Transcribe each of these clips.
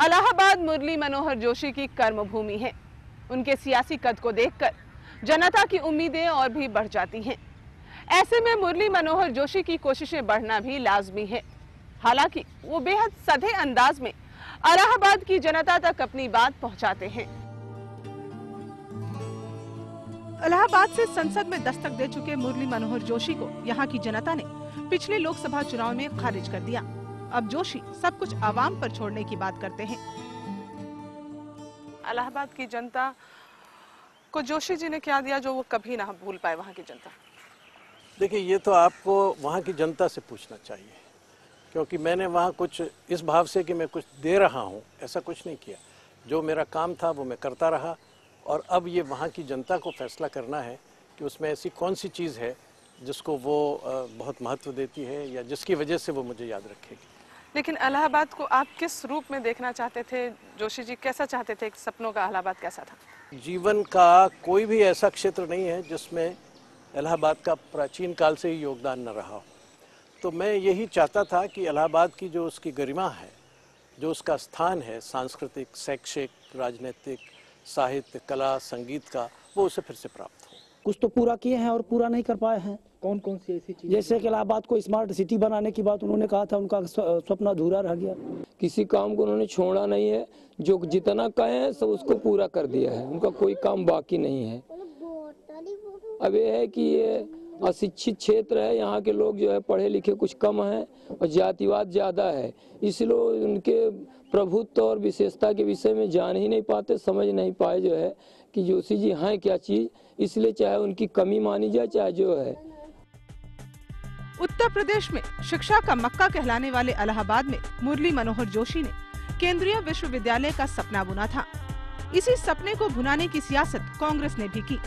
इलाहाबाद मुरली मनोहर जोशी की कर्मभूमि है। उनके सियासी कद को देखकर जनता की उम्मीदें और भी बढ़ जाती हैं। ऐसे में मुरली मनोहर जोशी की कोशिशें बढ़ना भी लाजमी है। हालांकि वो बेहद सधे अंदाज में इलाहाबाद की जनता तक अपनी बात पहुंचाते हैं। इलाहाबाद से संसद में दस्तक दे चुके मुरली मनोहर जोशी को यहाँ की जनता ने पिछले लोकसभा चुनाव में खारिज कर दिया। अब जोशी सब कुछ आवाम पर छोड़ने की बात करते हैं। इलाहाबाद की जनता को जोशी जी ने क्या दिया जो वो कभी ना भूल पाए वहाँ की जनता? देखिए, ये तो आपको वहाँ की जनता से पूछना चाहिए, क्योंकि मैंने वहाँ कुछ इस भाव से कि मैं कुछ दे रहा हूँ ऐसा कुछ नहीं किया। जो मेरा काम था वो मैं करता रहा, और अब ये वहाँ की जनता को फैसला करना है कि उसमें ऐसी कौन सी चीज़ है जिसको वो बहुत महत्व देती है या जिसकी वजह से वो मुझे याद रखेगी। लेकिन इलाहाबाद को आप किस रूप में देखना चाहते थे? जोशी जी कैसा चाहते थे? सपनों का इलाहाबाद कैसा था? जीवन का कोई भी ऐसा क्षेत्र नहीं है जिसमें इलाहाबाद का प्राचीन काल से ही योगदान न रहा हो। तो मैं यही चाहता था कि इलाहाबाद की जो उसकी गरिमा है, जो उसका स्थान है सांस्कृतिक, शैक्षिक, राजनीतिक, साहित्य, कला, संगीत का, वो उसे फिर से प्राप्त हो। कुछ तो पूरा किए हैं और पूरा नहीं कर पाए हैं। कौन कौन सी ऐसी चीज? जैसे कि इलाहाबाद को स्मार्ट सिटी बनाने की बात उन्होंने कहा था, उनका सपना अधूरा रह गया। किसी काम को उन्होंने छोड़ा नहीं है, जो जितना कहे हैं सब उसको पूरा कर दिया है, उनका कोई काम बाकी नहीं है। अब ये है कि ये अशिक्षित क्षेत्र है, यहाँ के लोग जो है पढ़े लिखे कुछ कम हैं और जातिवाद ज़्यादा है, इसलिए उनके प्रभुत्व और विशेषता के विषय में जान ही नहीं पाते, समझ नहीं पाए जो है कि जोशी जी हैं क्या चीज़, इसलिए चाहे उनकी कमी मानी जाए चाहे जो है। उत्तर प्रदेश में शिक्षा का मक्का कहलाने वाले इलाहाबाद में मुरली मनोहर जोशी ने केंद्रीय विश्वविद्यालय का सपना बुना था। इसी सपने को भुनाने की सियासत कांग्रेस ने भी की।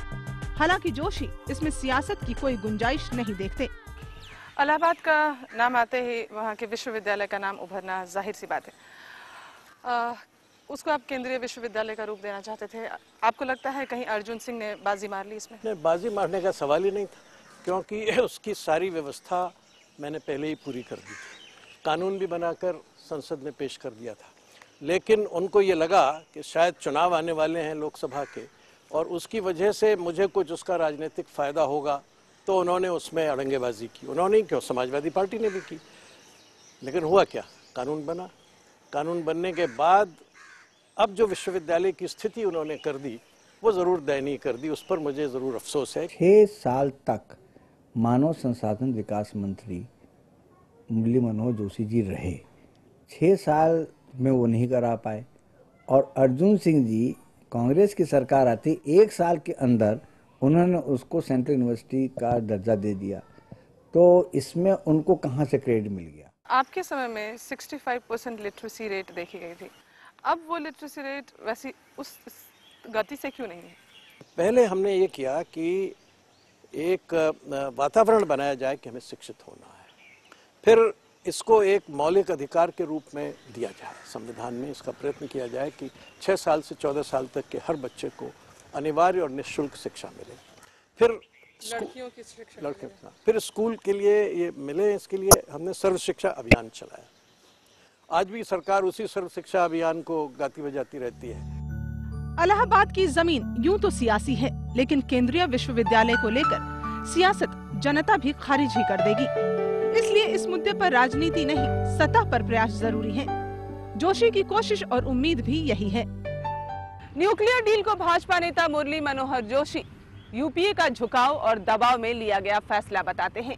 हालांकि जोशी इसमें सियासत की कोई गुंजाइश नहीं देखते। इलाहाबाद का नाम आते ही वहाँ के विश्वविद्यालय का नाम उभरना जाहिर सी बात है। उसको आप केंद्रीय विश्वविद्यालय का रूप देना चाहते थे। आपको लगता है कहीं अर्जुन सिंह ने बाजी मार ली इसमें? नहीं, बाजी मारने का सवाल ही नहीं था, क्योंकि उसकी सारी व्यवस्था मैंने पहले ही पूरी कर दी थी। कानून भी बनाकर संसद में पेश कर दिया था, लेकिन उनको ये लगा कि शायद चुनाव आने वाले हैं लोकसभा के, और उसकी वजह से मुझे कुछ उसका राजनीतिक फ़ायदा होगा, तो उन्होंने उसमें अड़ंगेबाजी की। उन्होंने क्यों, समाजवादी पार्टी ने भी की। लेकिन हुआ क्या, कानून बना। कानून बनने के बाद अब जो विश्वविद्यालय की स्थिति उन्होंने कर दी वो ज़रूर दयनीय कर दी, उस पर मुझे ज़रूर अफसोस है। 6 साल तक मानव संसाधन विकास मंत्री मुरली मनोहर जोशी जी रहे। 6 साल में वो नहीं करा पाए, और अर्जुन सिंह जी कांग्रेस की सरकार आती 1 साल के अंदर उन्होंने उसको सेंट्रल यूनिवर्सिटी का दर्जा दे दिया। तो इसमें उनको कहाँ से क्रेडिट मिल गया? आपके समय में 65% लिटरेसी रेट देखी गई थी। अब वो लिटरेसी रेट वैसी उस गति से क्यों नहीं है? पहले हमने ये किया कि एक वातावरण बनाया जाए कि हमें शिक्षित होना है, फिर इसको एक मौलिक अधिकार के रूप में दिया जाए। संविधान में इसका प्रयत्न किया जाए कि 6 साल से 14 साल तक के हर बच्चे को अनिवार्य और निःशुल्क शिक्षा मिले। फिर लड़कियों की शिक्षा, फिर स्कूल के लिए ये मिले, इसके लिए हमने सर्व शिक्षा अभियान चलाया। आज भी सरकार उसी सर्व शिक्षा अभियान को गाती बजाती रहती है। इलाहाबाद की जमीन यूं तो सियासी है, लेकिन केंद्रीय विश्वविद्यालय को लेकर सियासत जनता भी खारिज ही कर देगी। इसलिए इस मुद्दे पर राजनीति नहीं, सतह पर प्रयास जरूरी है। जोशी की कोशिश और उम्मीद भी यही है। न्यूक्लियर डील को भाजपा नेता मुरली मनोहर जोशी यूपीए का झुकाव और दबाव में लिया गया फैसला बताते हैं।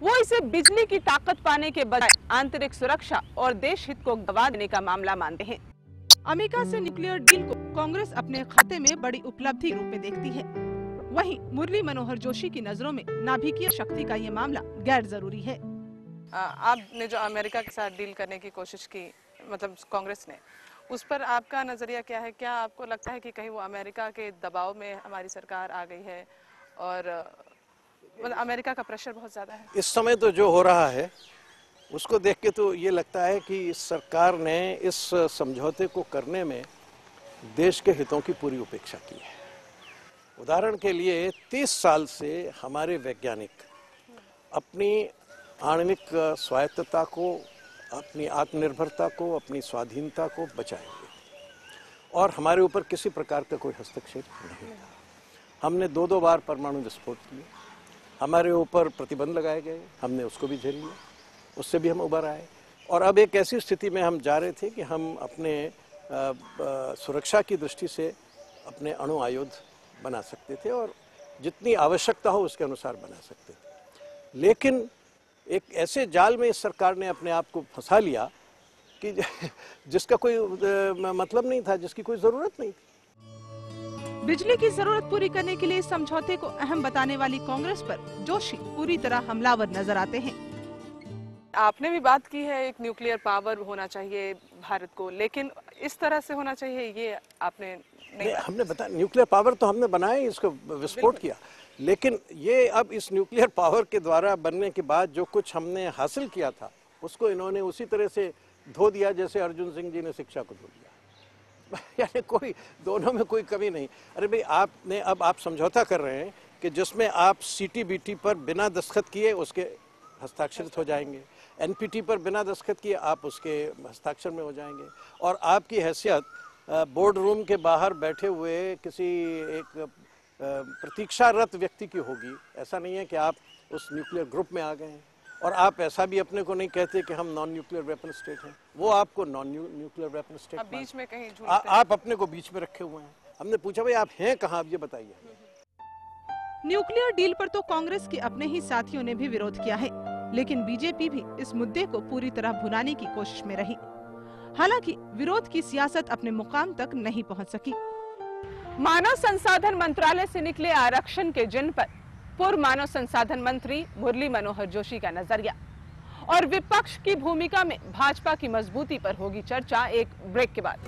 वो इसे बिजली की ताकत पाने के बजाय आंतरिक सुरक्षा और देश हित को गवा देने का मामला मानते हैं। अमेरिका से न्यूक्लियर डील को कांग्रेस अपने खाते में बड़ी उपलब्धि रूप में देखती है। वहीं मुरली मनोहर जोशी की नजरों में नाभिकीय शक्ति का ये मामला गैर जरूरी है। आपने जो अमेरिका के साथ डील करने की कोशिश की, मतलब कांग्रेस ने, उस पर आपका नजरिया क्या है? क्या आपको लगता है कि कहीं वो अमेरिका के दबाव में हमारी सरकार आ गई है और मतलब अमेरिका का प्रेशर बहुत ज्यादा है? इस समय तो जो हो रहा है उसको देख के तो ये लगता है कि इस सरकार ने इस समझौते को करने में देश के हितों की पूरी उपेक्षा की है। उदाहरण के लिए 30 साल से हमारे वैज्ञानिक अपनी आणविक स्वायत्तता को अपनी आत्मनिर्भरता को, अपनी स्वाधीनता को बचाएंगे और हमारे ऊपर किसी प्रकार का कोई हस्तक्षेप नहीं था। हमने 2-2 बार परमाणु विस्फोट किए, हमारे ऊपर प्रतिबंध लगाए गए, हमने उसको भी झेल लिया, उससे भी हम उबर आए और अब एक ऐसी स्थिति में हम जा रहे थे कि हम अपने सुरक्षा की दृष्टि से अपने अणु आयुध बना सकते थे और जितनी आवश्यकता हो उसके अनुसार बना सकते थे। लेकिन एक ऐसे जाल में इस सरकार ने अपने आप को फंसा लिया कि जिसका कोई मतलब नहीं था, जिसकी कोई जरूरत नहीं थी। बिजली की जरूरत पूरी करने के लिए इस समझौते को अहम बताने वाली कांग्रेस पर जोशी पूरी तरह हमलावर नजर आते हैं। आपने भी बात की है एक न्यूक्लियर पावर होना चाहिए भारत को, लेकिन इस तरह से होना चाहिए ये आपने नहीं। हमने बताया न्यूक्लियर पावर तो हमने बनाया, इसको विस्फोट किया, लेकिन ये अब इस न्यूक्लियर पावर के द्वारा बनने के बाद जो कुछ हमने हासिल किया था उसको इन्होंने उसी तरह से धो दिया जैसे अर्जुन सिंह जी ने शिक्षा को धो दिया। यानी कोई दोनों में कोई कमी नहीं। अरे भाई आपने अब आप समझौता कर रहे हैं कि जिसमें आप CTBT पर बिना दस्तखत किए उसके हस्ताक्षरित हो जाएंगे, NPT पर बिना दस्तखत किए आप उसके हस्ताक्षर में हो जाएंगे और आपकी हैसियत बोर्ड रूम के बाहर बैठे हुए किसी एक प्रतीक्षारत व्यक्ति की होगी। ऐसा नहीं है कि आप उस न्यूक्लियर ग्रुप में आ गए हैं और आप ऐसा भी अपने को नहीं कहते कि हम नॉन न्यूक्लियर वेपन स्टेट हैं, वो आपको नॉन न्यूक्लियर वेपन स्टेट बीच में कहीं आप अपने को बीच में रखे हुए हैं। हमने पूछा भाई आप हैं कहाँ, आप ये बताइए। न्यूक्लियर डील पर तो कांग्रेस के अपने ही साथियों ने भी विरोध किया है, लेकिन बीजेपी भी इस मुद्दे को पूरी तरह भुनाने की कोशिश में रही। हालांकि विरोध की सियासत अपने मुकाम तक नहीं पहुंच सकी। मानव संसाधन मंत्रालय से निकले आरक्षण के जिन पर पूर्व मानव संसाधन मंत्री मुरली मनोहर जोशी का नजरिया और विपक्ष की भूमिका में भाजपा की मजबूती पर होगी चर्चा एक ब्रेक के बाद।